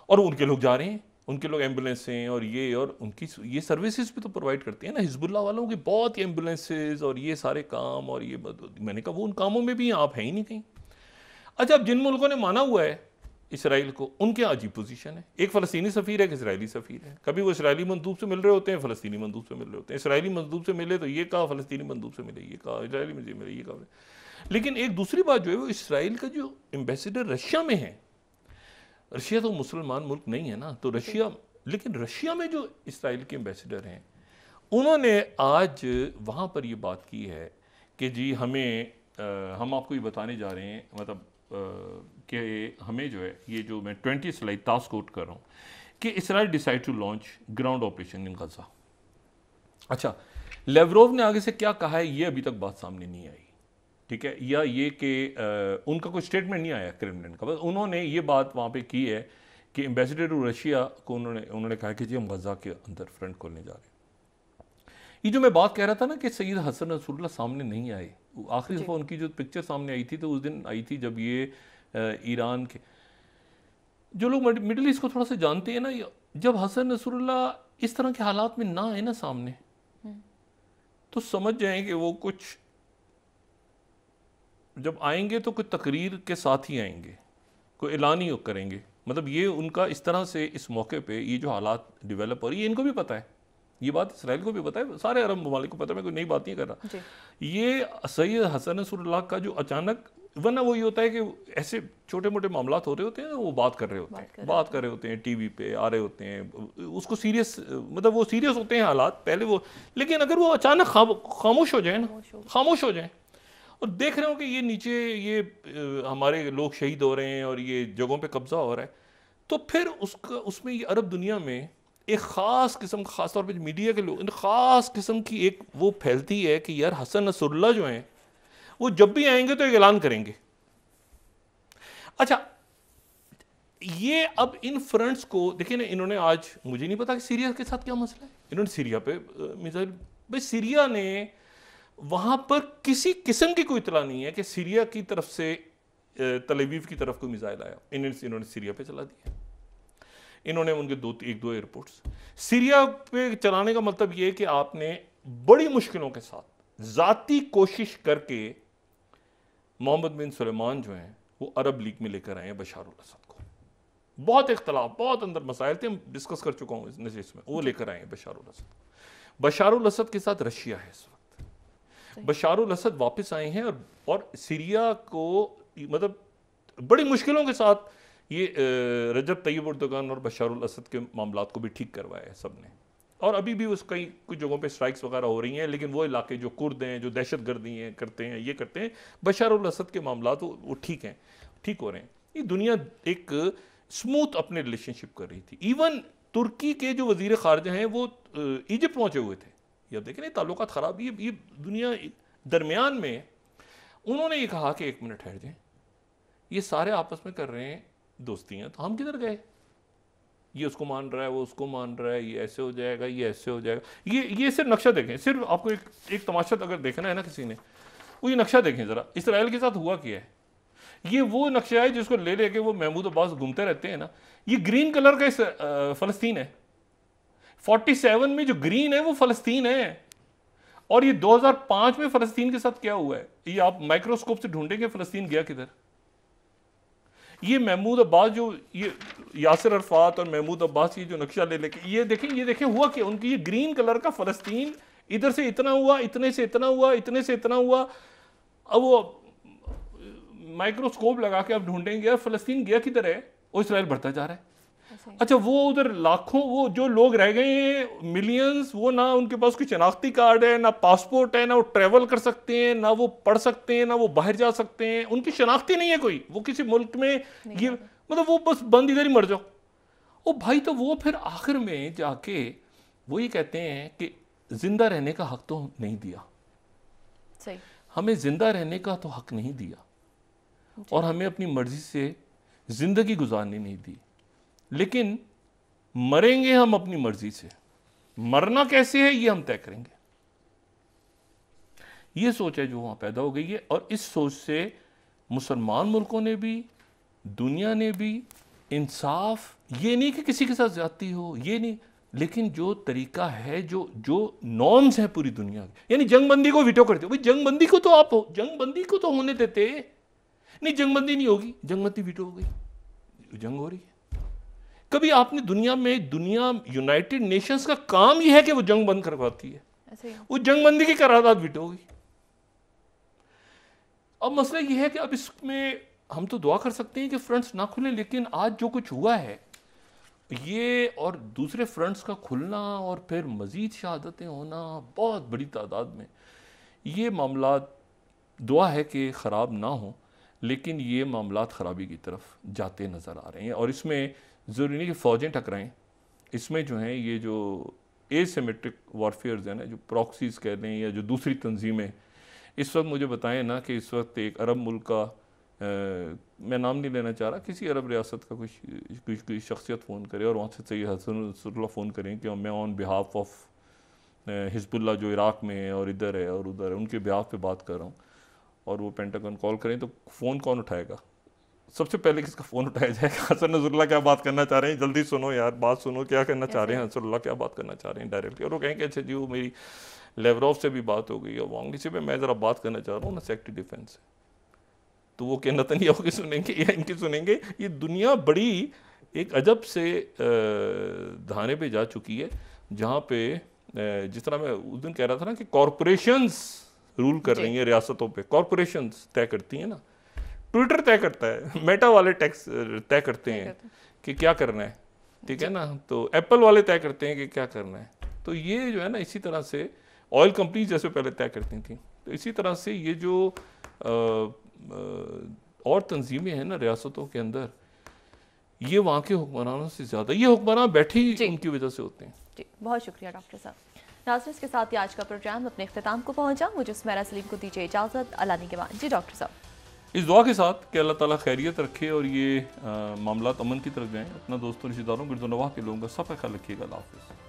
और उनके लोग जा रहे हैं, उनके लोग एम्बुलेंस हैं और ये और उनकी ये सर्विसेज भी तो प्रोवाइड करते हैं ना, हिजबुल्लाह वालों की बहुत ही एम्बुलेंसेज और ये सारे काम और ये। मैंने कहा वो उन कामों में भी आप हैं ही नहीं कहीं। अच्छा, अब जिन मुल्कों ने माना हुआ है इसराइल को, उनके अजीब पोजीशन है, एक फ़लस्तीनी सफ़ीर है, एक इसराइली सफ़ीर है। कभी वो इसराइली मंदूब से मिल रहे होते हैं, फ़लस्तीनी मंदूब से मिल रहे होते हैं। इसराइली मंदूब से मिले तो ये कहा, फ़लस्तीनी मंदूब से मिले ये कहा, इसराइली में मिले ये कहा। लेकिन एक दूसरी बात जो है वो इसराइल का जो एम्बेसडर रशिया में है, रशिया तो मुसलमान मुल्क नहीं है ना, तो रशिया, लेकिन रशिया में जो इसराइल के एम्बेसडर हैं उन्होंने आज वहाँ पर ये बात की है कि जी हमें हम आपको ये बताने जा रहे हैं, मतलब कि हमें जो है ये जो मैं 20 स्लाइड टास्क कोट कर रहा हूँ कि Israel decide to launch ground operation in Gaza. अच्छा, लेवरोव ने आगे से क्या कहा है ये अभी तक बात सामने नहीं आई, ठीक है, या ये कि उनका कोई स्टेटमेंट नहीं आया क्रेमलिन का, बस उन्होंने ये बात वहाँ पे की है कि एम्बेसडर टू रशिया को उन्होंने कहा कि जी हम गजा के अंदर फ्रंट खोलने जा रहे हैं। ये जो मैं बात कह रहा था ना कि सैयद हसन नसरुल्लाह सामने नहीं आए, आखिरी दफ़ा उनकी जो पिक्चर सामने आई थी तो उस दिन आई थी जब ये ईरान के जो लोग मिडिल ईस्ट को थोड़ा सा जानते हैं ना, जब हसन नसरुल्लाह इस तरह के हालात में ना आए ना सामने, तो समझ जाएं कि वो कुछ जब आएंगे तो कुछ तकरीर के साथ ही आएंगे, कोई ऐलान ही करेंगे। मतलब ये उनका इस तरह से इस मौके पे ये जो हालात डेवलप हो रही है, इनको भी पता है, ये बात इसराइल को भी पता है, सारे अरब ममालिक को पता है, मैं कोई नई बात नहीं कर रहा। ये सैयद हसन नसरुल्लाह का जो अचानक, वरना वो ये होता है कि ऐसे छोटे मोटे मामला हो रहे होते हैं, वो बात कर रहे होते हैं टीवी पे आ रहे होते हैं, उसको सीरियस, मतलब वो सीरियस होते हैं हालात पहले वो, लेकिन अगर वो अचानक खामोश हो जाए ना, खामोश हो जाए और देख रहे हो कि ये नीचे ये हमारे लोग शहीद हो रहे हैं और ये जगहों पे कब्जा हो रहा है, तो फिर उसमें ये अरब दुनिया में एक ख़ास किस्म, ख़ास तौर पे मीडिया के लोग, ख़ास किस्म की एक वो फैलती है कि यार हसन नसरुल्लाह जो हैं वो जब भी आएंगे तो एक ऐलान करेंगे। अच्छा, ये अब इन फ्रंट्स को देखिए ना, इन्होंने आज, मुझे नहीं पता कि सीरिया के साथ क्या मसला है, इन्होंने सीरिया पे मिसाइल, भाई सीरिया ने वहाँ पर किसी किस्म की कोई इतला नहीं है कि सीरिया की तरफ से तल अवीव की तरफ कोई मिसाइल आया, इन्होंने सीरिया पे चला दिया। इन्होंने उनके एक दो एयरपोर्ट्स सीरिया पे चलाने का मतलब ये है कि आपने बड़ी मुश्किलों के साथ ज़ाती कोशिश करके मोहम्मद बिन सुलेमान जो हैं वो अरब लीग में लेकर आए हैं बशार अल असद को। बहुत इख्तलाफ, बहुत अंदर मसाइल थे, हम डिस्कस कर चुका हूँ इस नजिश में, वो लेकर आए हैं बशार अल असद। बशार अल असद के साथ रशिया है इस वक्त। बशार अल असद वापस आए हैं और सीरिया को मतलब बड़ी मुश्किलों के साथ ये रजब तैयब एर्दोगान और बशार अल असद के मामलात को भी ठीक करवाया है सब ने, और अभी भी उस कई कुछ जगहों पे स्ट्राइक्स वगैरह हो रही हैं, लेकिन वो इलाके जो कुर्द हैं, जो दहशतगर्दी हैं करते हैं, ये करते हैं, बशार अल असद के मामलात वो ठीक हैं, ठीक हो रहे हैं। ये दुनिया एक स्मूथ अपने रिलेशनशिप कर रही थी। इवन तुर्की के जो वजीर खारजा हैं वो इजिप्ट पहुँचे हुए थे, ये अब देखें ना ताल्लुकात ख़राब, ये दुनिया दरमियान में उन्होंने ये कहा कि एक मिनट ठहर जाए, ये सारे आपस में कर रहे हैं दोस्ती हैं, तो हम किधर गए, ये उसको मान रहा है, वो उसको मान रहा है, ये ऐसे हो जाएगा, ये ऐसे हो जाएगा। ये सिर्फ नक्शा देखें, सिर्फ आपको एक तमाशा अगर देखना है ना किसी ने, वो ये नक्शा देखें ज़रा, इसराइल के साथ हुआ क्या है। ये वो नक्शा है जिसको ले लेके वो महमूद अब्बास घूमते रहते हैं ना, ये ग्रीन कलर का फ़लस्तीन है, 47 में जो ग्रीन है वो फ़लस्तीन है, और ये 2005 में फ़लस्तीन के साथ क्या हुआ है ये आप माइक्रोस्कोप से ढूंढेंगे फ़लस्तीन गया किधर। ये महमूद अब्बास जो ये यासिर अरफात और महमूद अब्बास ये जो नक्शा ले लेके ये देखें हुआ कि उनकी ये ग्रीन कलर का फ़लस्तीन इधर से इतना हुआ, इतने से इतना हुआ, इतने से इतना हुआ। अब वो माइक्रोस्कोप लगा के आप ढूंढेंगे यार फ़लस्तीन गया किधर है, वो इसराइल बढ़ता जा रहा है। अच्छा, वो उधर लाखों वो जो लोग रह गए हैं, मिलियंस, वो ना उनके पास कोई शनाख्ती कार्ड है, ना पासपोर्ट है, ना वो ट्रेवल कर सकते हैं, ना वो पढ़ सकते हैं, ना वो बाहर जा सकते हैं, उनकी शनाख्ती नहीं है कोई, वो किसी मुल्क में ये मतलब वो बस बंद इधर ही मर जाओ। ओ भाई, तो वो फिर आखिर में जाके वो ये कहते हैं कि जिंदा रहने का हक तो नहीं दिया, सही, हमें जिंदा रहने का तो हक नहीं दिया, और हमें अपनी मर्जी से जिंदगी गुजारनी नहीं दी, लेकिन मरेंगे हम अपनी मर्जी से। मरना कैसे है ये हम तय करेंगे। ये सोच है जो वहां पैदा हो गई है, और इस सोच से मुसलमान मुल्कों ने भी, दुनिया ने भी इंसाफ, ये नहीं कि किसी के साथ ज्यादती हो, ये नहीं, लेकिन जो तरीका है, जो जो नॉर्म्स हैं पूरी दुनिया के, यानी जंगबंदी को वीटो करते हो भाई, जंगबंदी को तो आप हो, जंगबंदी को तो होने देते नहीं, जंगबंदी नहीं होगी, जंगबंदी वीटो हो गई, जंग हो रही है। कभी आपने दुनिया में, दुनिया यूनाइटेड नेशंस का काम ही है कि वो जंग बंद करवाती है, वो जंगबंदी की करारदाद वीटो होगी। अब मसला ये है कि अब इसमें हम तो दुआ कर सकते हैं कि फ्रंट्स ना खुले, लेकिन आज जो कुछ हुआ है ये, और दूसरे फ्रंट्स का खुलना और फिर मजीद शहादतें होना बहुत बड़ी तादाद में, ये मामला दुआ है कि ख़राब ना हो, लेकिन ये मामला ख़राबी की तरफ जाते नज़र आ रहे हैं। और इसमें ज़रूरी नहीं कि फ़ौजें टकराएं, इसमें जो हैं ये जो एसिमेट्रिक वॉरफेयर्स हैं ना, जो प्रॉक्सीज़ कह लें या जो दूसरी तंजीमें, इस वक्त मुझे बताएं ना कि इस वक्त एक अरब मुल्क का, मैं नाम नहीं लेना चाह रहा, किसी अरब रियासत का कोई शख्सियत फ़ोन करे और वहाँ से सैयद हसन नसरुल्लाह फ़ोन करें कि मैं ऑन बिहाफ ऑफ हिजबुल्लाह जो इराक़ में है और इधर है और उधर है, उनके बिहाफ पे बात कर रहा हूँ, और वो पेंटागन कॉल करें, तो फ़ोन कौन उठाएगा? सबसे पहले किसका फ़ोन उठाया जाएगा? हसन नसरुल्लाह क्या बात करना चाह रहे हैं, जल्दी सुनो यार, बात सुनो, क्या करना चाह रहे हैं नसरुल्लाह, क्या बात करना चाह रहे हैं डायरेक्टली। और वो कहेंगे अच्छा जी वो मेरी लेवरोव से भी बात हो गई है, वांगी से भी मैं ज़रा बात करना चाह रहा हूँ ना सेक्रेटरी डिफेंस से। तो वो क्या नेतन्याहू की सुनेंगे या इनकी सुनेंगे? ये दुनिया बड़ी एक अजब से धाने पे जा चुकी है, जहाँ पे जिस तरह मैं उस दिन कह रहा था ना कि कॉरपोरेशंस रूल कर रही हैं रियासतों पे, कॉरपोरेशंस तय करती हैं ना, ट्विटर तय करता है, मेटा वाले टैक्स तय करते हैं कि क्या करना है, ठीक है ना, तो एप्पल वाले तय करते हैं कि क्या करना है। तो ये जो है ना, इसी तरह से ऑयल कंपनीज जैसे पहले तय करती थी, तो इसी तरह से ये जो और तंजीमें हैं ना रियासतों के अंदर, ये वहाँ के हुक्मरानों से ज़्यादा, ये हुक्मरान बैठे ही उनकी वजह से होते हैं। जी, बहुत शुक्रिया डॉक्टर साहब। नाज़रीन, इसके साथ ही आज का प्रोग्राम अपने इख्तिताम को पहुँचा। मुझे सुमेरा सलीम को दीजिए इजाज़त, अल्लाह निगहबान। जी डॉक्टर साहब, इस दुआ के साथ कि अल्लाह ताला खैरियत रखे और ये मामलात अमन की तरफ जाएँ। अपना दोस्तों, रिश्तेदारों, गिरदोनवाह के लोगों का सब ख्याल रखिएगा। अल्लाह हाफ़िज़।